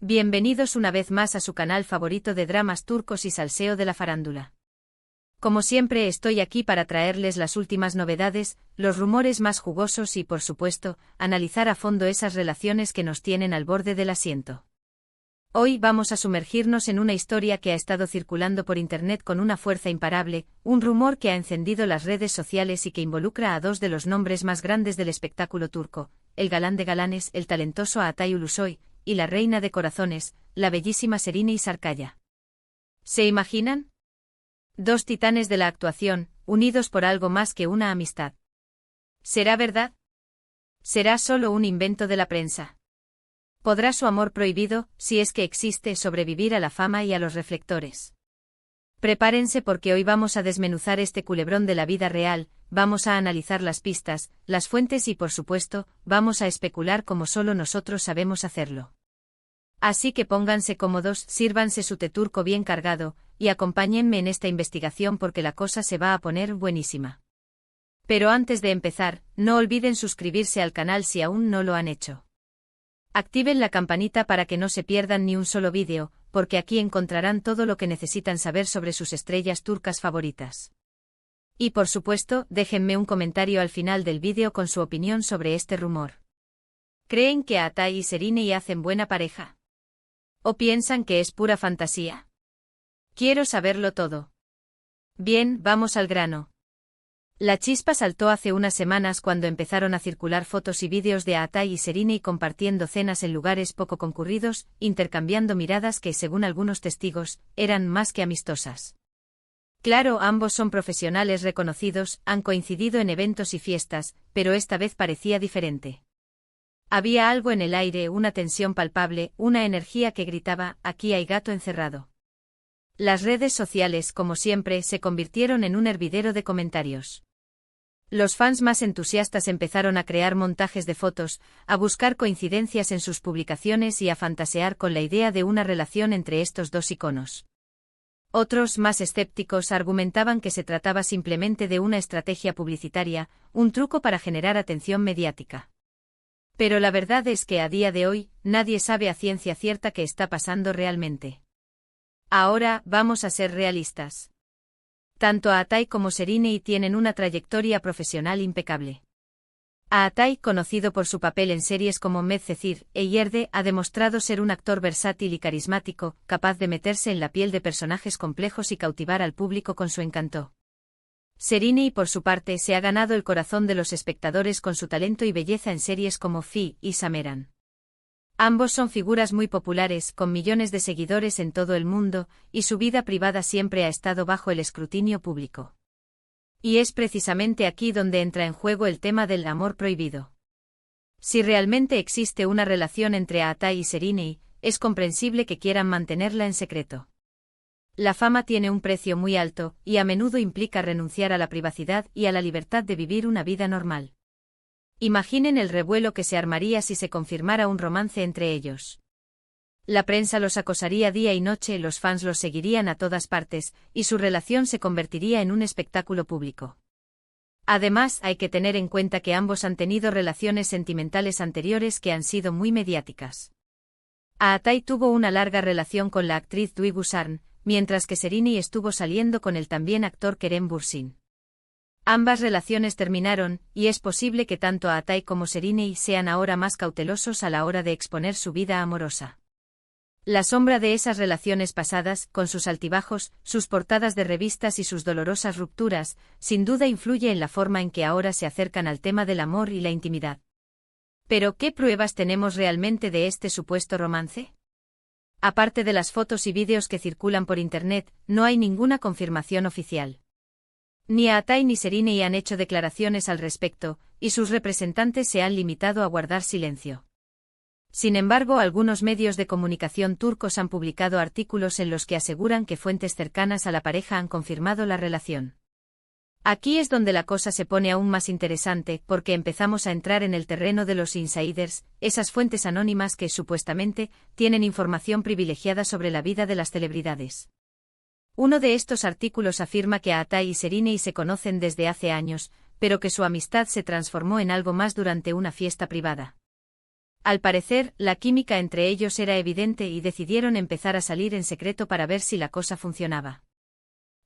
Bienvenidos una vez más a su canal favorito de dramas turcos y salseo de la farándula. Como siempre estoy aquí para traerles las últimas novedades, los rumores más jugosos y, por supuesto, analizar a fondo esas relaciones que nos tienen al borde del asiento. Hoy vamos a sumergirnos en una historia que ha estado circulando por internet con una fuerza imparable, un rumor que ha encendido las redes sociales y que involucra a dos de los nombres más grandes del espectáculo turco, el galán de galanes, el talentoso Atay Ulusoy, y la reina de corazones, la bellísima Serine Sarkaya. ¿Se imaginan? Dos titanes de la actuación, unidos por algo más que una amistad. ¿Será verdad? ¿Será solo un invento de la prensa? ¿Podrá su amor prohibido, si es que existe, sobrevivir a la fama y a los reflectores? Prepárense porque hoy vamos a desmenuzar este culebrón de la vida real, vamos a analizar las pistas, las fuentes y por supuesto, vamos a especular como solo nosotros sabemos hacerlo. Así que pónganse cómodos, sírvanse su té turco bien cargado, y acompáñenme en esta investigación porque la cosa se va a poner buenísima. Pero antes de empezar, no olviden suscribirse al canal si aún no lo han hecho. Activen la campanita para que no se pierdan ni un solo vídeo, porque aquí encontrarán todo lo que necesitan saber sobre sus estrellas turcas favoritas. Y por supuesto, déjenme un comentario al final del vídeo con su opinión sobre este rumor. ¿Creen que Atay y Serine hacen buena pareja? ¿O piensan que es pura fantasía? Quiero saberlo todo. Bien, vamos al grano. La chispa saltó hace unas semanas cuando empezaron a circular fotos y vídeos de Atay y Serine compartiendo cenas en lugares poco concurridos, intercambiando miradas que, según algunos testigos, eran más que amistosas. Claro, ambos son profesionales reconocidos, han coincidido en eventos y fiestas, pero esta vez parecía diferente. Había algo en el aire, una tensión palpable, una energía que gritaba, aquí hay gato encerrado. Las redes sociales, como siempre, se convirtieron en un hervidero de comentarios. Los fans más entusiastas empezaron a crear montajes de fotos, a buscar coincidencias en sus publicaciones y a fantasear con la idea de una relación entre estos dos iconos. Otros, más escépticos, argumentaban que se trataba simplemente de una estrategia publicitaria, un truco para generar atención mediática. Pero la verdad es que a día de hoy, nadie sabe a ciencia cierta qué está pasando realmente. Ahora, vamos a ser realistas. Tanto Atay como Serine tienen una trayectoria profesional impecable. Atay, conocido por su papel en series como Medcezir e Yerde, ha demostrado ser un actor versátil y carismático, capaz de meterse en la piel de personajes complejos y cautivar al público con su encanto. Serine, por su parte, se ha ganado el corazón de los espectadores con su talento y belleza en series como Fi y Sameran. Ambos son figuras muy populares, con millones de seguidores en todo el mundo, y su vida privada siempre ha estado bajo el escrutinio público. Y es precisamente aquí donde entra en juego el tema del amor prohibido. Si realmente existe una relación entre Atay y Serine, es comprensible que quieran mantenerla en secreto. La fama tiene un precio muy alto, y a menudo implica renunciar a la privacidad y a la libertad de vivir una vida normal. Imaginen el revuelo que se armaría si se confirmara un romance entre ellos. La prensa los acosaría día y noche, los fans los seguirían a todas partes, y su relación se convertiría en un espectáculo público. Además, hay que tener en cuenta que ambos han tenido relaciones sentimentales anteriores que han sido muy mediáticas. Atay tuvo una larga relación con la actriz Duygu Sarn, mientras que Serine estuvo saliendo con el también actor Kerem Bürsin. Ambas relaciones terminaron, y es posible que tanto Atay como Serine sean ahora más cautelosos a la hora de exponer su vida amorosa. La sombra de esas relaciones pasadas, con sus altibajos, sus portadas de revistas y sus dolorosas rupturas, sin duda influye en la forma en que ahora se acercan al tema del amor y la intimidad. Pero, ¿qué pruebas tenemos realmente de este supuesto romance? Aparte de las fotos y vídeos que circulan por internet, no hay ninguna confirmación oficial. Ni Atay ni Serine han hecho declaraciones al respecto, y sus representantes se han limitado a guardar silencio. Sin embargo, algunos medios de comunicación turcos han publicado artículos en los que aseguran que fuentes cercanas a la pareja han confirmado la relación. Aquí es donde la cosa se pone aún más interesante, porque empezamos a entrar en el terreno de los insiders, esas fuentes anónimas que, supuestamente, tienen información privilegiada sobre la vida de las celebridades. Uno de estos artículos afirma que Atay y Serine se conocen desde hace años, pero que su amistad se transformó en algo más durante una fiesta privada. Al parecer, la química entre ellos era evidente y decidieron empezar a salir en secreto para ver si la cosa funcionaba.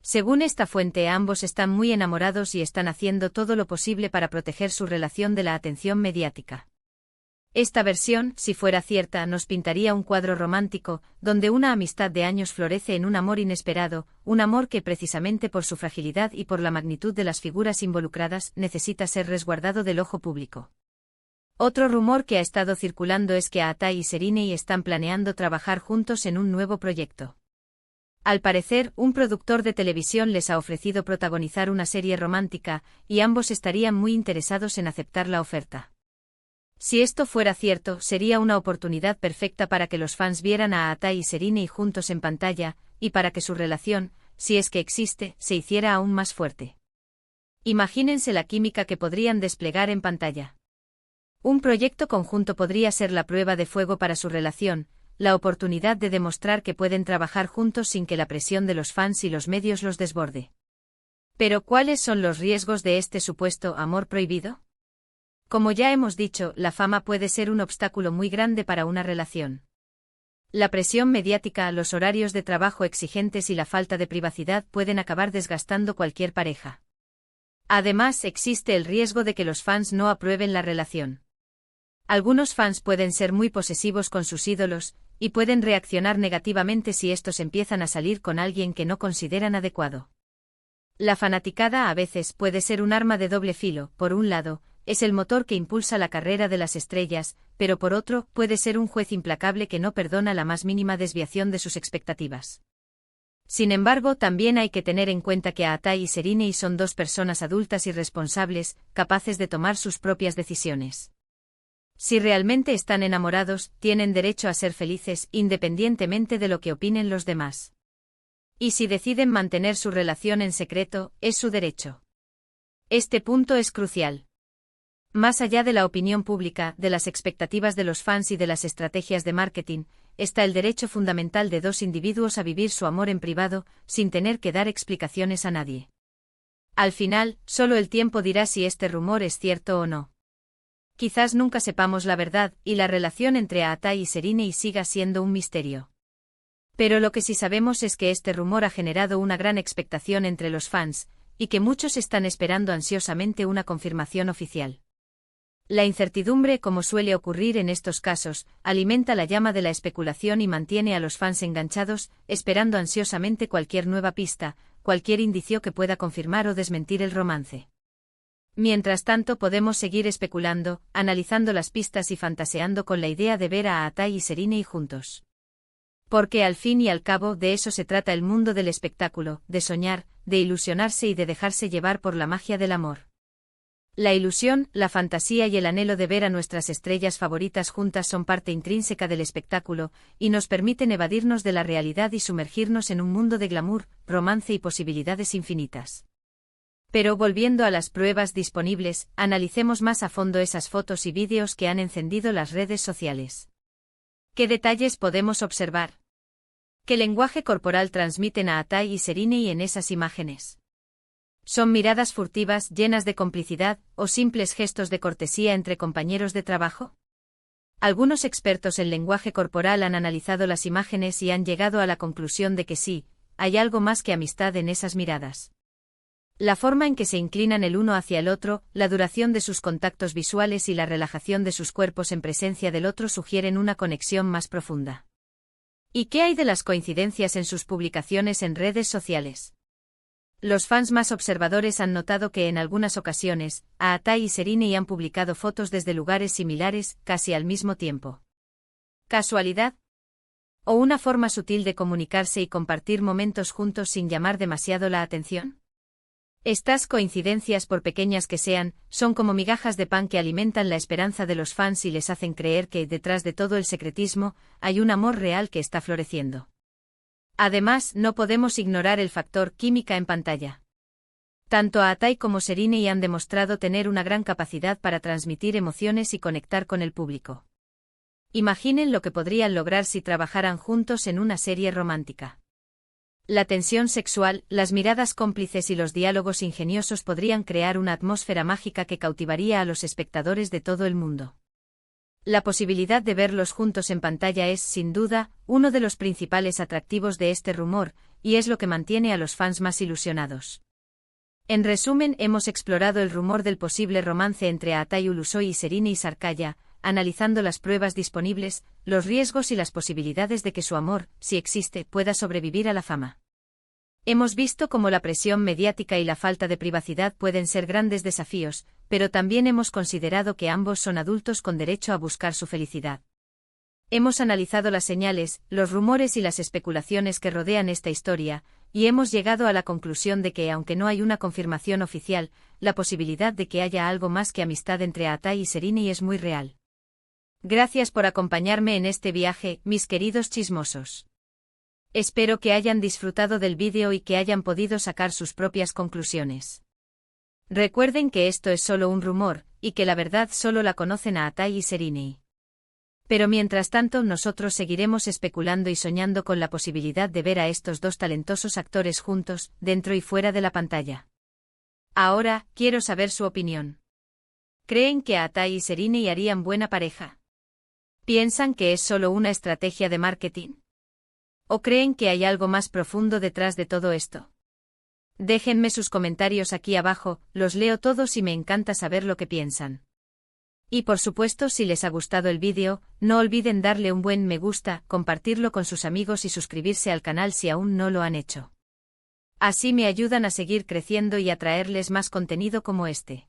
Según esta fuente, ambos están muy enamorados y están haciendo todo lo posible para proteger su relación de la atención mediática. Esta versión, si fuera cierta, nos pintaría un cuadro romántico, donde una amistad de años florece en un amor inesperado, un amor que precisamente por su fragilidad y por la magnitud de las figuras involucradas necesita ser resguardado del ojo público. Otro rumor que ha estado circulando es que Aatai y Serinei están planeando trabajar juntos en un nuevo proyecto. Al parecer, un productor de televisión les ha ofrecido protagonizar una serie romántica, y ambos estarían muy interesados en aceptar la oferta. Si esto fuera cierto, sería una oportunidad perfecta para que los fans vieran a Aatai y Serinei juntos en pantalla, y para que su relación, si es que existe, se hiciera aún más fuerte. Imagínense la química que podrían desplegar en pantalla. Un proyecto conjunto podría ser la prueba de fuego para su relación, la oportunidad de demostrar que pueden trabajar juntos sin que la presión de los fans y los medios los desborde. Pero ¿cuáles son los riesgos de este supuesto amor prohibido? Como ya hemos dicho, la fama puede ser un obstáculo muy grande para una relación. La presión mediática, los horarios de trabajo exigentes y la falta de privacidad pueden acabar desgastando cualquier pareja. Además, existe el riesgo de que los fans no aprueben la relación. Algunos fans pueden ser muy posesivos con sus ídolos, y pueden reaccionar negativamente si estos empiezan a salir con alguien que no consideran adecuado. La fanaticada a veces puede ser un arma de doble filo. Por un lado, es el motor que impulsa la carrera de las estrellas, pero por otro, puede ser un juez implacable que no perdona la más mínima desviación de sus expectativas. Sin embargo, también hay que tener en cuenta que Aatai y Serinei son dos personas adultas y responsables, capaces de tomar sus propias decisiones. Si realmente están enamorados, tienen derecho a ser felices, independientemente de lo que opinen los demás. Y si deciden mantener su relación en secreto, es su derecho. Este punto es crucial. Más allá de la opinión pública, de las expectativas de los fans y de las estrategias de marketing, está el derecho fundamental de dos individuos a vivir su amor en privado, sin tener que dar explicaciones a nadie. Al final, solo el tiempo dirá si este rumor es cierto o no. Quizás nunca sepamos la verdad, y la relación entre Aatai y Serinei siga siendo un misterio. Pero lo que sí sabemos es que este rumor ha generado una gran expectación entre los fans, y que muchos están esperando ansiosamente una confirmación oficial. La incertidumbre, como suele ocurrir en estos casos, alimenta la llama de la especulación y mantiene a los fans enganchados, esperando ansiosamente cualquier nueva pista, cualquier indicio que pueda confirmar o desmentir el romance. Mientras tanto, podemos seguir especulando, analizando las pistas y fantaseando con la idea de ver a Aatai y Serinei juntos. Porque al fin y al cabo de eso se trata el mundo del espectáculo, de soñar, de ilusionarse y de dejarse llevar por la magia del amor. La ilusión, la fantasía y el anhelo de ver a nuestras estrellas favoritas juntas son parte intrínseca del espectáculo, y nos permiten evadirnos de la realidad y sumergirnos en un mundo de glamour, romance y posibilidades infinitas. Pero volviendo a las pruebas disponibles, analicemos más a fondo esas fotos y vídeos que han encendido las redes sociales. ¿Qué detalles podemos observar? ¿Qué lenguaje corporal transmiten a Aatai y Serinei en esas imágenes? ¿Son miradas furtivas, llenas de complicidad, o simples gestos de cortesía entre compañeros de trabajo? Algunos expertos en lenguaje corporal han analizado las imágenes y han llegado a la conclusión de que sí, hay algo más que amistad en esas miradas. La forma en que se inclinan el uno hacia el otro, la duración de sus contactos visuales y la relajación de sus cuerpos en presencia del otro sugieren una conexión más profunda. ¿Y qué hay de las coincidencias en sus publicaciones en redes sociales? Los fans más observadores han notado que en algunas ocasiones, Aatai y Serinei han publicado fotos desde lugares similares, casi al mismo tiempo. ¿Casualidad? ¿O una forma sutil de comunicarse y compartir momentos juntos sin llamar demasiado la atención? Estas coincidencias, por pequeñas que sean, son como migajas de pan que alimentan la esperanza de los fans y les hacen creer que, detrás de todo el secretismo, hay un amor real que está floreciendo. Además, no podemos ignorar el factor química en pantalla. Tanto Aatai como Serinei han demostrado tener una gran capacidad para transmitir emociones y conectar con el público. Imaginen lo que podrían lograr si trabajaran juntos en una serie romántica. La tensión sexual, las miradas cómplices y los diálogos ingeniosos podrían crear una atmósfera mágica que cautivaría a los espectadores de todo el mundo. La posibilidad de verlos juntos en pantalla es, sin duda, uno de los principales atractivos de este rumor, y es lo que mantiene a los fans más ilusionados. En resumen, hemos explorado el rumor del posible romance entre Aatai Ulusoy y Serine Isarkaya, analizando las pruebas disponibles, los riesgos y las posibilidades de que su amor, si existe, pueda sobrevivir a la fama. Hemos visto cómo la presión mediática y la falta de privacidad pueden ser grandes desafíos, pero también hemos considerado que ambos son adultos con derecho a buscar su felicidad. Hemos analizado las señales, los rumores y las especulaciones que rodean esta historia, y hemos llegado a la conclusión de que, aunque no hay una confirmación oficial, la posibilidad de que haya algo más que amistad entre Aatai y Serine es muy real. Gracias por acompañarme en este viaje, mis queridos chismosos. Espero que hayan disfrutado del vídeo y que hayan podido sacar sus propias conclusiones. Recuerden que esto es solo un rumor, y que la verdad solo la conocen Aatai y Serine. Pero mientras tanto nosotros seguiremos especulando y soñando con la posibilidad de ver a estos dos talentosos actores juntos, dentro y fuera de la pantalla. Ahora, quiero saber su opinión. ¿Creen que Aatai y Serine harían buena pareja? ¿Piensan que es solo una estrategia de marketing? ¿O creen que hay algo más profundo detrás de todo esto? Déjenme sus comentarios aquí abajo, los leo todos y me encanta saber lo que piensan. Y por supuesto, si les ha gustado el vídeo, no olviden darle un buen me gusta, compartirlo con sus amigos y suscribirse al canal si aún no lo han hecho. Así me ayudan a seguir creciendo y a traerles más contenido como este.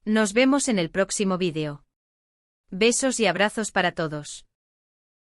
Nos vemos en el próximo vídeo. Besos y abrazos para todos.